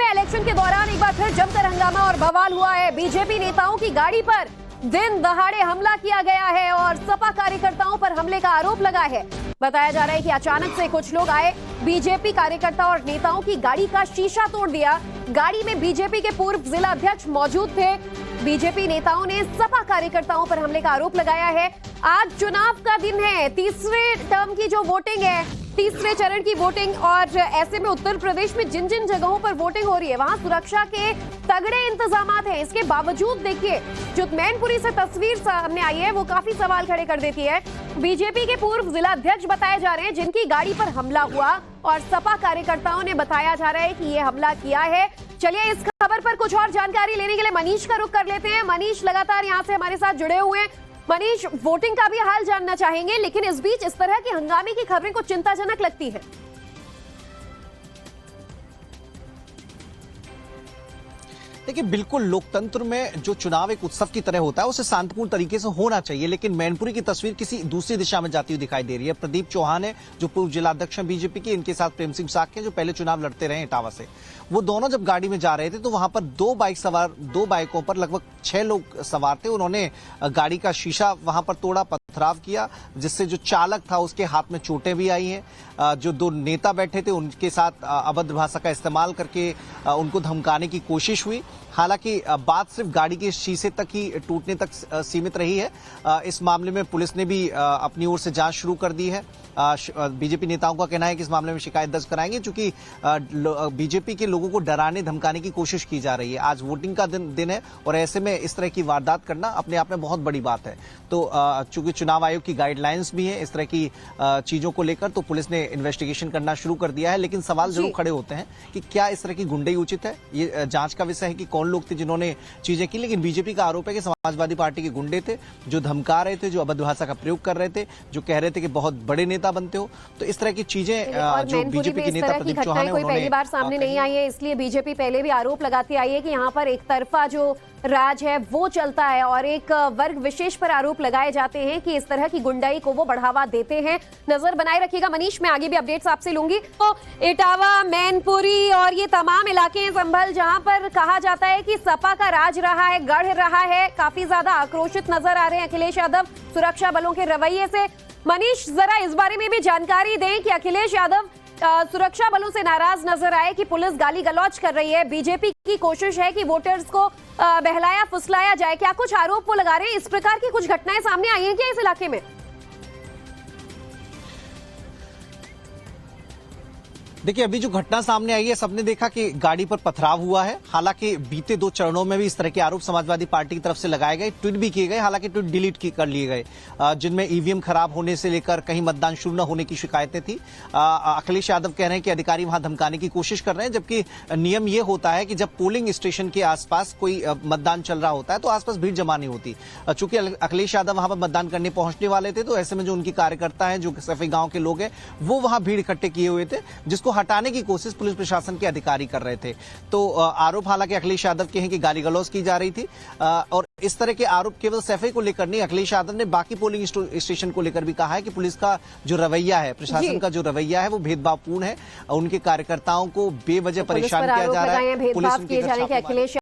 में इलेक्शन के दौरान एक बार फिर जमकर हंगामा और बवाल हुआ है। बीजेपी नेताओं की गाड़ी पर दिन दहाड़े हमला किया गया है और सपा कार्यकर्ताओं पर हमले का आरोप लगा है। बताया जा रहा है कि अचानक से कुछ लोग आए, बीजेपी कार्यकर्ता और नेताओं की गाड़ी का शीशा तोड़ दिया। गाड़ी में बीजेपी के पूर्व जिला अध्यक्ष मौजूद थे। बीजेपी नेताओं ने सपा कार्यकर्ताओं पर हमले का आरोप लगाया है। आज चुनाव का दिन है, तीसरे टर्म की जो वोटिंग है, तीसरे चरण की वोटिंग, और ऐसे में उत्तर प्रदेश में जिन जिन जगहों पर वोटिंग हो रही है वहां सुरक्षा के तगड़े इंतजामात हैं। इसके बावजूद देखिए जो मैनपुरी से तस्वीर सामने आई है वो काफी सवाल खड़े कर देती है। बीजेपी के पूर्व जिला अध्यक्ष बताए जा रहे हैं जिनकी गाड़ी पर हमला हुआ, और सपा कार्यकर्ताओं ने बताया जा रहा है कि ये हमला किया है। चलिए इस खबर पर कुछ और जानकारी लेने के लिए मनीष का रुख कर लेते हैं। मनीष लगातार यहाँ से हमारे साथ जुड़े हुए हैं। मनीष, वोटिंग का भी हाल जानना चाहेंगे, लेकिन इस बीच इस तरह की हंगामे की खबरें कुछ चिंताजनक लगती है। देखिए, बिल्कुल लोकतंत्र में जो चुनाव एक उत्सव की तरह होता है उसे शांतिपूर्ण तरीके से होना चाहिए, लेकिन मैनपुरी की तस्वीर किसी दूसरी दिशा में जाती हुई दिखाई दे रही है। प्रदीप चौहान है जो पूर्व जिला अध्यक्ष हैं बीजेपी के, इनके साथ प्रेम सिंह साक्य जो पहले चुनाव लड़ते रहे इटावा से। वो दोनों जब गाड़ी में जा रहे थे तो वहां पर दो बाइकों पर लगभग 6 लोग सवार थे। उन्होंने गाड़ी का शीशा वहां पर तोड़ा, पथराव किया, जिससे जो चालक था उसके हाथ में चोटें भी आई हैं। जो 2 नेता बैठे थे उनके साथ अभद्र भाषा का इस्तेमाल करके उनको धमकाने की कोशिश हुई। हालांकि बात सिर्फ गाड़ी के शीशे तक ही टूटने तक सीमित रही है। इस मामले में पुलिस ने भी अपनी ओर से जांच शुरू कर दी है। बीजेपी नेताओं का कहना है कि इस मामले में शिकायत दर्ज कराएंगे, क्योंकि बीजेपी के लोगों को डराने धमकाने की कोशिश की जा रही है। आज वोटिंग का दिन है और ऐसे में इस तरह की वारदात करना अपने आप में बहुत बड़ी बात है। तो चूंकि चुनाव आयोग की गाइडलाइंस भी है इस तरह की चीजों को लेकर, तो पुलिस ने इन्वेस्टिगेशन करना शुरू कर दिया है। लेकिन सवाल जरूर खड़े होते हैं कि क्या इस तरह की गुंडई उचित है। ये जांच का विषय है कि कौन लोग थे जिन्होंने चीजें की। लेकिन बीजेपी का आरोप है कि समाजवादी पार्टी के गुंडे थे जो धमका रहे थे, जो अभद्र भाषा का प्रयोग कर रहे थे, जो कह रहे थे कि बहुत बड़े नेता बनते हो। तो इस तरह की चीजें जो बीजेपी के नेता प्रदीप चौहान है, कोई पहली बार सामने नहीं आई है, इसलिए बीजेपी पहले भी आरोप लगाती आई है कि यहाँ पर एक तरफा जो राज है वो चलता है और एक वर्ग विशेष पर आरोप लगाए जाते हैं कि इस तरह की गुंडाई को वो बढ़ावा देते हैं। नजर बनाए रखिएगा मनीष, मैं आगे भी अपडेट्स आपसे लूंगी। तो इटावा, मैनपुरी और ये तमाम इलाके हैं संभल जहां पर कहा जाता है कि सपा का राज रहा है, गढ़ रहा है। काफी ज्यादा आक्रोशित नजर आ रहे हैं अखिलेश यादव सुरक्षा बलों के रवैये से। मनीष, जरा इस बारे में भी जानकारी दें कि अखिलेश यादव सुरक्षा बलों से नाराज नजर आए कि पुलिस गाली गलौज कर रही है, बीजेपी की कोशिश है कि वोटर्स को बहलाया फुसलाया जाए। क्या कुछ आरोप वो लगा रहे हैं? इस प्रकार की कुछ घटनाएं सामने आई हैं क्या इस इलाके में? देखिए, अभी जो घटना सामने आई है, सबने देखा कि गाड़ी पर पथराव हुआ है। हालांकि बीते 2 चरणों में भी इस तरह के आरोप समाजवादी पार्टी की तरफ से लगाए गए, ट्वीट भी किए गए। हालांकि ट्वीट डिलीट कर लिए गए, जिनमें ईवीएम खराब होने से लेकर कहीं मतदान शुरू न होने की शिकायतें थी। अखिलेश यादव कह रहे हैं कि अधिकारी वहां धमकाने की कोशिश कर रहे हैं, जबकि नियम यह होता है कि जब पोलिंग स्टेशन के आसपास कोई मतदान चल रहा होता है तो आसपास भीड़ जमा नहीं होती। चूंकि अखिलेश यादव वहां पर मतदान करने पहुंचने वाले थे, तो ऐसे में जो उनकी कार्यकर्ता हैं, जो सफेद गांव के लोग हैं, वो वहां भीड़ इकट्ठे किए हुए थे, जिसको हटाने की कोशिश पुलिस प्रशासन के अधिकारी कर रहे थे। तो आरोप हालांकि अखिलेश यादव के हैं कि गाली गलौज की जा रही थी। और इस तरह के आरोप केवल सैफे को लेकर नहीं, अखिलेश यादव ने बाकी पोलिंग स्टेशन को लेकर भी कहा है कि पुलिस का जो रवैया है, प्रशासन का जो रवैया है, वो भेदभावपूर्ण है। उनके कार्यकर्ताओं को बेवजह परेशान किया जा रहा है। भेदभाव किए जा रहे हैं।